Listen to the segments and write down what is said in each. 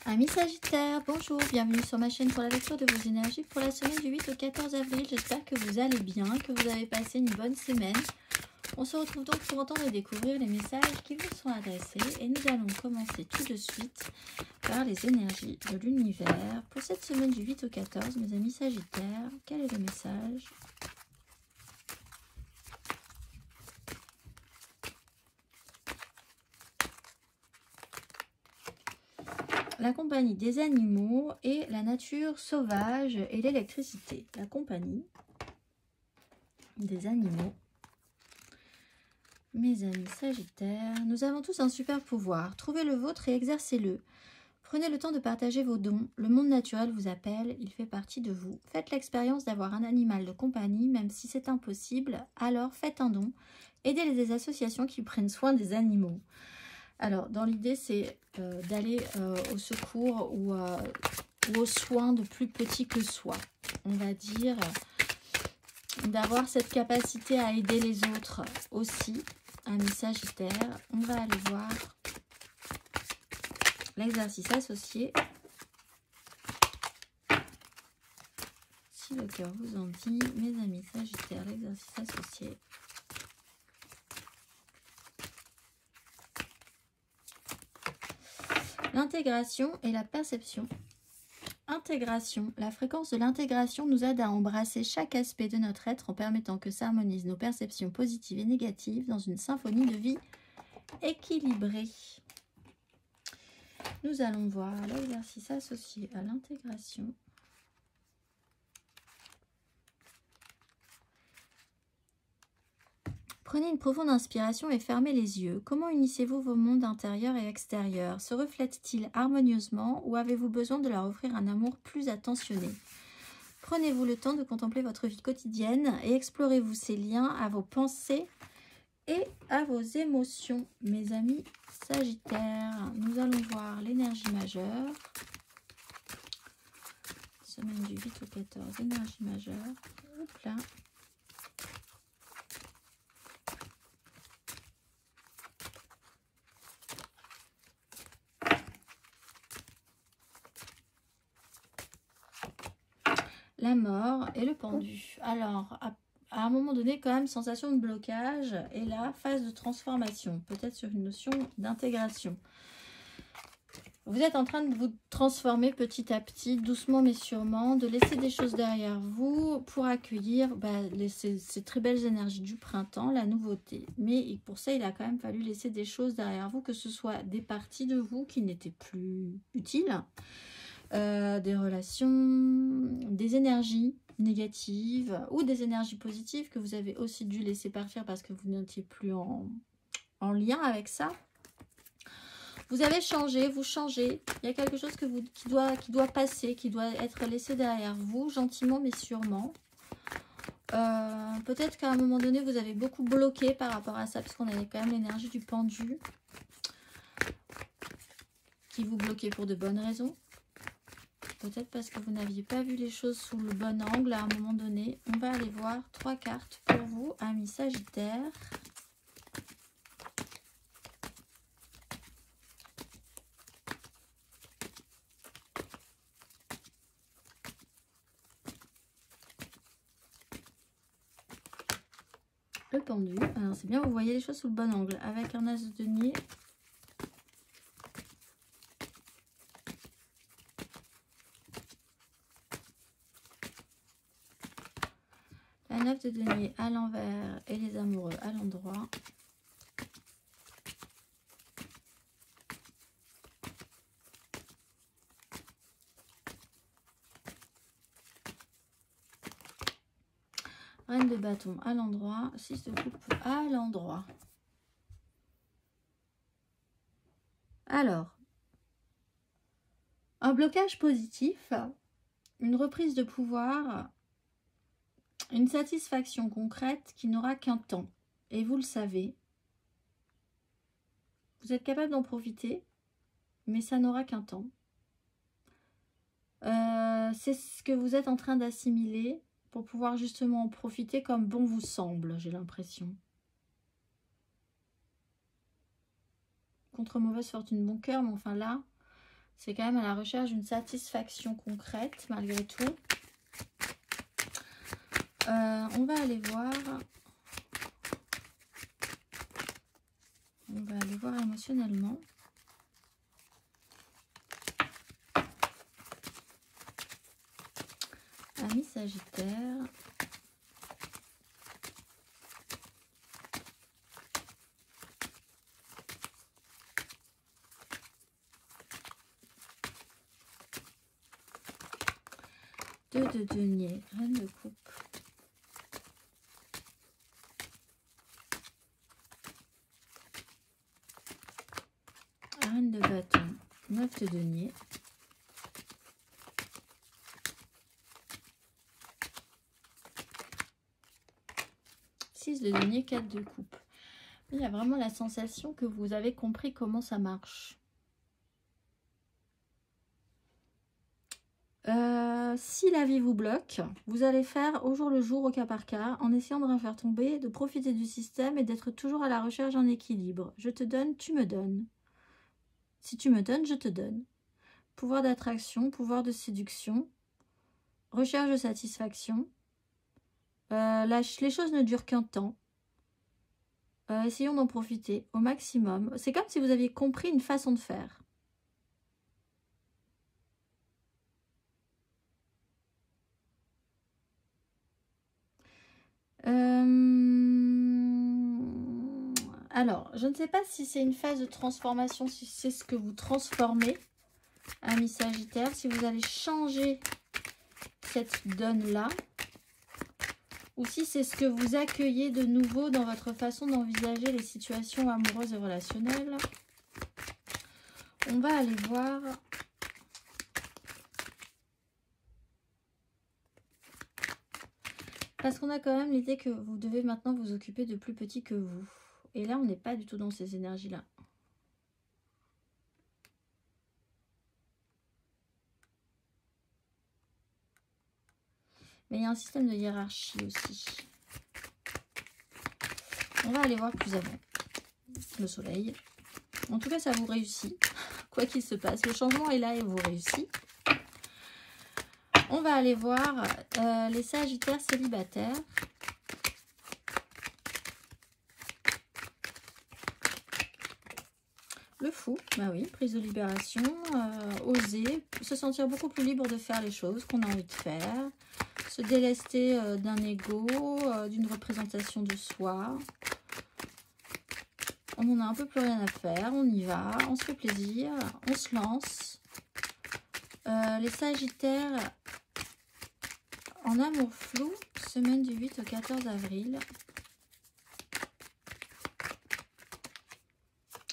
Amis Sagittaire, bonjour, bienvenue sur ma chaîne pour la lecture de vos énergies pour la semaine du 8 au 14 avril. J'espère que vous allez bien, que vous avez passé une bonne semaine. On se retrouve donc pour entendre et découvrir les messages qui vous sont adressés et nous allons commencer tout de suite par les énergies de l'univers. Pour cette semaine du 8 au 14, mes amis Sagittaires, quel est le message ? La compagnie des animaux et la nature sauvage et l'électricité. La compagnie des animaux. Mes amis Sagittaires, nous avons tous un super pouvoir. Trouvez le vôtre et exercez-le. Prenez le temps de partager vos dons. Le monde naturel vous appelle, il fait partie de vous. Faites l'expérience d'avoir un animal de compagnie, même si c'est impossible. Alors faites un don. Aidez les associations qui prennent soin des animaux. Alors, dans l'idée, c'est d'aller au secours ou aux soins de plus petits que soi. On va dire d'avoir cette capacité à aider les autres aussi. Amis Sagittaire, on va aller voir l'exercice associé. Si le cœur vous en dit, mes amis Sagittaire, l'exercice associé. L'intégration et la perception. Intégration. La fréquence de l'intégration nous aide à embrasser chaque aspect de notre être en permettant que s'harmonisent nos perceptions positives et négatives dans une symphonie de vie équilibrée. Nous allons voir l'exercice associé à l'intégration. Prenez une profonde inspiration et fermez les yeux. Comment unissez-vous vos mondes intérieurs et extérieurs? Se reflètent-ils harmonieusement ou avez-vous besoin de leur offrir un amour plus attentionné? Prenez-vous le temps de contempler votre vie quotidienne et explorez-vous ces liens à vos pensées et à vos émotions. Mes amis Sagittaires, nous allons voir l'énergie majeure. Semaine du 8 au 14, énergie majeure. Hop là. La mort et le pendu. Alors, à un moment donné, quand même, sensation de blocage. Et là, phase de transformation. Peut-être sur une notion d'intégration. Vous êtes en train de vous transformer petit à petit, doucement mais sûrement, de laisser des choses derrière vous pour accueillir ces très belles énergies du printemps, la nouveauté. Mais pour ça, il a quand même fallu laisser des choses derrière vous, que ce soit des parties de vous qui n'étaient plus utiles, des relations, des énergies négatives ou des énergies positives que vous avez aussi dû laisser partir parce que vous n'étiez plus en lien avec ça. Vous avez changé, vous changez. Il y a quelque chose qui doit passer, qui doit être laissé derrière vous, gentiment mais sûrement. Peut-être qu'à un moment donné, vous avez beaucoup bloqué par rapport à ça, parce qu'on avait quand même l'énergie du pendu qui vous bloquait pour de bonnes raisons. Peut-être parce que vous n'aviez pas vu les choses sous le bon angle à un moment donné. On va aller voir 3 cartes pour vous, amis Sagittaire. Le pendu. Alors c'est bien, vous voyez les choses sous le bon angle. Avec un as de denier. La 9 de denier à l'envers et les amoureux à l'endroit. Reine de bâton à l'endroit. 6 de coupe à l'endroit. Alors, un blocage positif, une reprise de pouvoir, une satisfaction concrète qui n'aura qu'un temps. Et vous le savez. Vous êtes capable d'en profiter, mais ça n'aura qu'un temps. C'est ce que vous êtes en train d'assimiler pour pouvoir justement en profiter comme bon vous semble, j'ai l'impression. Contre mauvaise fortune, bon cœur, mais enfin là, C'est quand même à la recherche d'une satisfaction concrète, malgré tout. On va aller voir. On va aller voir émotionnellement. Ami Sagittaire. Deux de denier, reine de coupe. Reine de bâton, 9 de denier. De denier, 4 de coupe. Il y a vraiment la sensation que vous avez compris comment ça marche. Si la vie vous bloque, vous allez faire au jour le jour, au cas par cas, en essayant de rien faire tomber, de profiter du système et d'être toujours à la recherche d'un équilibre. Je te donne, tu me donnes. Si tu me donnes, je te donne. Pouvoir d'attraction, pouvoir de séduction, recherche de satisfaction. Les choses ne durent qu'un temps. Essayons d'en profiter au maximum. C'est comme si vous aviez compris une façon de faire. Alors, je ne sais pas si c'est une phase de transformation, si c'est ce que vous transformez, ami Sagittaire, si vous allez changer cette donne-là, ou si c'est ce que vous accueillez de nouveau dans votre façon d'envisager les situations amoureuses et relationnelles. On va aller voir. Parce qu'on a quand même l'idée que vous devez maintenant vous occuper de plus petits que vous. Et là, on n'est pas du tout dans ces énergies-là. Mais il y a un système de hiérarchie aussi. On va aller voir plus avant. Le soleil. En tout cas, ça vous réussit. Quoi qu'il se passe, le changement est là et vous réussit. On va aller voir les Sagittaires célibataires. Le fou, bah oui, prise de libération, oser, se sentir beaucoup plus libre de faire les choses qu'on a envie de faire, se délester d'un ego, d'une représentation de soi. On n'en a un peu plus rien à faire, on y va, on se fait plaisir, on se lance. Les Sagittaires en amour flou, semaine du 8 au 14 avril.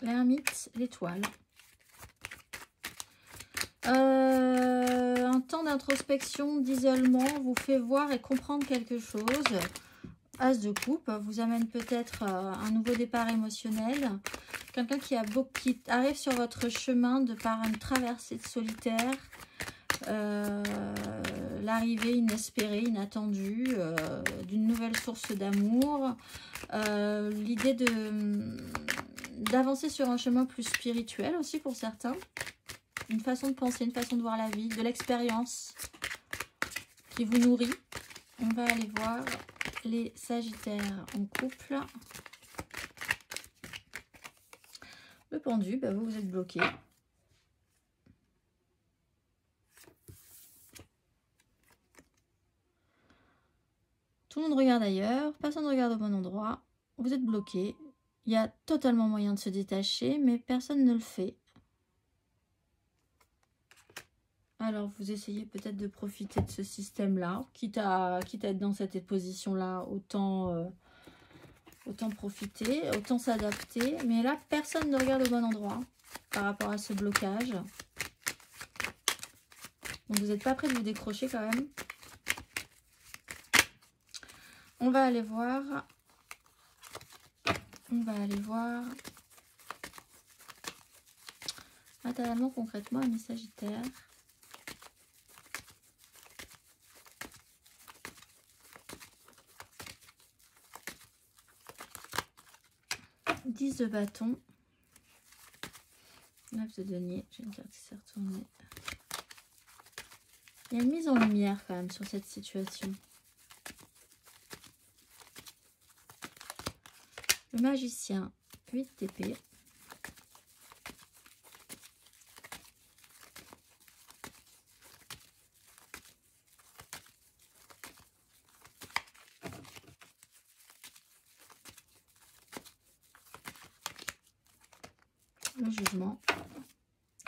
L'ermite, l'étoile. Un temps d'introspection, d'isolement vous fait voir et comprendre quelque chose. As de coupe vous amène peut-être un nouveau départ émotionnel. Quelqu'un qui arrive sur votre chemin de par une traversée de solitaire. L'arrivée inespérée, inattendue d'une nouvelle source d'amour. L'idée d'avancer sur un chemin plus spirituel aussi pour certains. Une façon de penser, une façon de voir la vie, de l'expérience qui vous nourrit. On va aller voir les Sagittaires en couple. Le pendu, bah vous êtes bloqué. Tout le monde regarde ailleurs, personne ne regarde au bon endroit. Vous êtes bloqué. Il y a totalement moyen de se détacher, mais personne ne le fait. Alors, vous essayez peut-être de profiter de ce système-là. Quitte à être dans cette position-là, autant profiter, autant s'adapter. Mais là, personne ne regarde au bon endroit par rapport à ce blocage. Donc, vous n'êtes pas prêt de vous décrocher quand même. On va aller voir. Matériellement, concrètement, un Sagittaire. « 10 de bâton, 9 de denier, j'ai une carte qui s'est retournée. Il y a une mise en lumière quand même sur cette situation. Le magicien, 8 d'épée. Le jugement.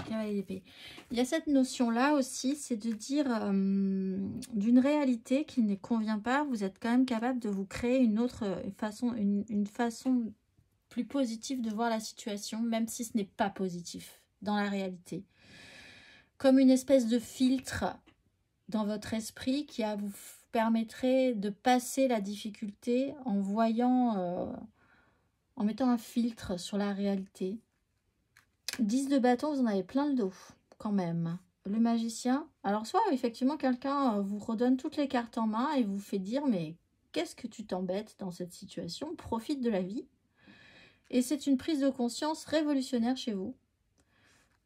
Cavalier d'épée. Il y a cette notion-là aussi, c'est de dire d'une réalité qui ne convient pas, vous êtes quand même capable de vous créer une autre façon, une façon plus positive de voir la situation, même si ce n'est pas positif dans la réalité. Comme une espèce de filtre dans votre esprit qui vous permettrait de passer la difficulté en voyant, en mettant un filtre sur la réalité. 10 de bâton, vous en avez plein le dos, quand même. Le magicien, alors soit effectivement quelqu'un vous redonne toutes les cartes en main et vous fait dire mais qu'est-ce que tu t'embêtes dans cette situation, profite de la vie. Et c'est une prise de conscience révolutionnaire chez vous.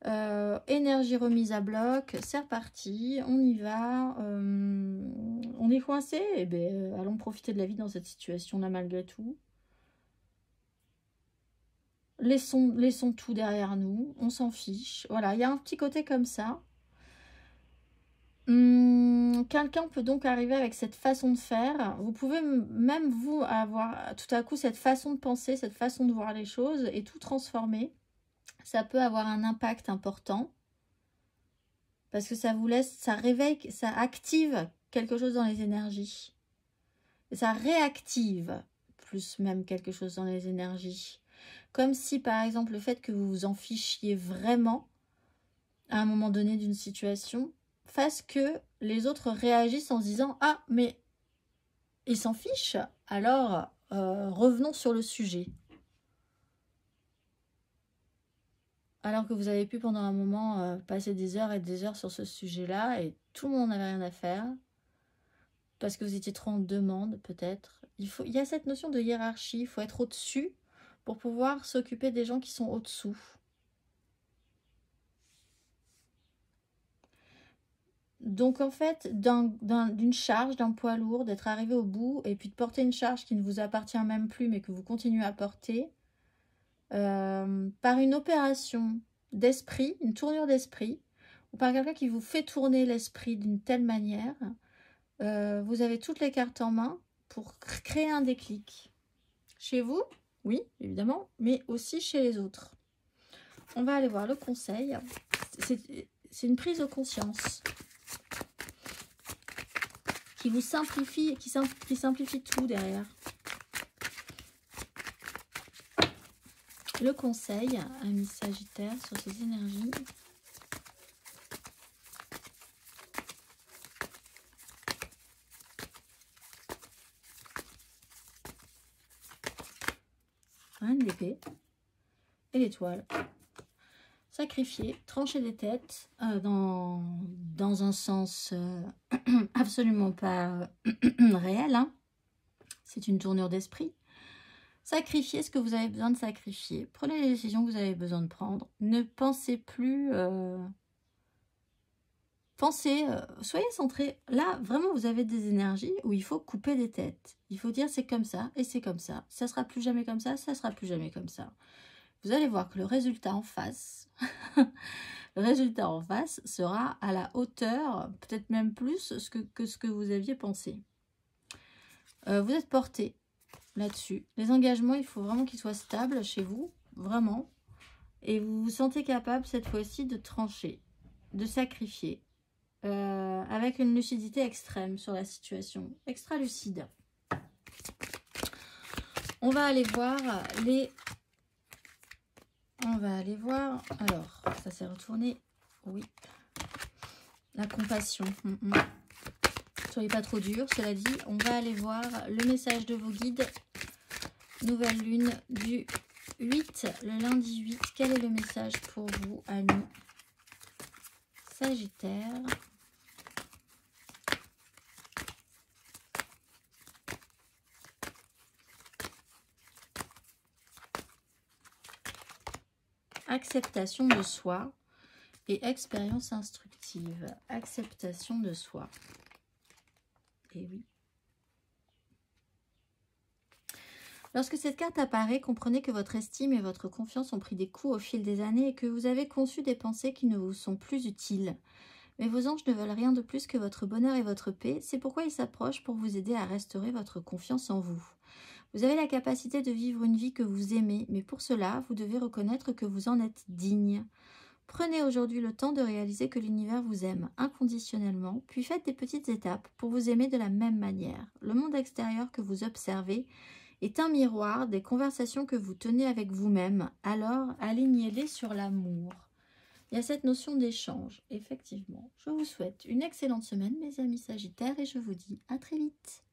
Énergie remise à bloc, c'est reparti, on y va, on est coincé, et ben allons profiter de la vie dans cette situation-là malgré tout. Laissons tout derrière nous, on s'en fiche. Voilà, il y a un petit côté comme ça. Quelqu'un peut donc arriver avec cette façon de faire. Vous pouvez même vous avoir tout à coup cette façon de penser, cette façon de voir les choses et tout transformer. Ça peut avoir un impact important parce que ça vous laisse, ça réveille, ça active quelque chose dans les énergies. Et ça réactive plus même quelque chose dans les énergies. Comme si, par exemple, le fait que vous vous en fichiez vraiment à un moment donné d'une situation fasse que les autres réagissent en se disant « Ah, mais ils s'en fichent, alors revenons sur le sujet. » Alors que vous avez pu pendant un moment passer des heures et des heures sur ce sujet-là et tout le monde n'avait rien à faire parce que vous étiez trop en demande peut-être. Il y a cette notion de hiérarchie, il faut être au-dessus pour pouvoir s'occuper des gens qui sont au-dessous. Donc en fait, d'une charge, d'un poids lourd, d'être arrivé au bout et puis de porter une charge qui ne vous appartient même plus mais que vous continuez à porter, par une opération d'esprit, une tournure d'esprit, ou par quelqu'un qui vous fait tourner l'esprit d'une telle manière, vous avez toutes les cartes en main pour créer un déclic. Chez vous, oui, évidemment, mais aussi chez les autres. On va aller voir le conseil. C'est une prise de conscience qui vous simplifie, qui simplifie tout derrière. Le conseil à Miss Sagittaire sur ses énergies. Reine d'épée et l'étoile. Sacrifier, trancher des têtes dans un sens absolument pas réel. Hein. C'est une tournure d'esprit. Sacrifiez ce que vous avez besoin de sacrifier. Prenez les décisions que vous avez besoin de prendre. Ne pensez plus... soyez centré. Là, vraiment, vous avez des énergies où il faut couper des têtes. Il faut dire c'est comme ça et c'est comme ça. Ça sera plus jamais comme ça sera plus jamais comme ça. Vous allez voir que le résultat en face, sera à la hauteur, peut-être même plus que ce que vous aviez pensé. Vous êtes porté là-dessus. Les engagements, il faut vraiment qu'ils soient stables chez vous, vraiment. Et vous vous sentez capable cette fois-ci de trancher, de sacrifier. Avec une lucidité extrême sur la situation, extra lucide. On va aller voir alors, ça s'est retourné, oui, la compassion. Soyez pas trop dur, cela dit, on va aller voir le message de vos guides. Nouvelle lune du 8, le lundi 8, quel est le message pour vous, amis Sagittaire? acceptation de soi et expérience instructive. Acceptation de soi. Et oui. Lorsque cette carte apparaît, comprenez que votre estime et votre confiance ont pris des coups au fil des années et que vous avez conçu des pensées qui ne vous sont plus utiles. Mais vos anges ne veulent rien de plus que votre bonheur et votre paix. C'est pourquoi ils s'approchent pour vous aider à restaurer votre confiance en vous. Vous avez la capacité de vivre une vie que vous aimez, mais pour cela, vous devez reconnaître que vous en êtes digne. Prenez aujourd'hui le temps de réaliser que l'univers vous aime inconditionnellement, puis faites des petites étapes pour vous aimer de la même manière. Le monde extérieur que vous observez est un miroir des conversations que vous tenez avec vous-même, alors alignez-les sur l'amour. Il y a cette notion d'échange, effectivement. Je vous souhaite une excellente semaine, mes amis Sagittaires, et je vous dis à très vite.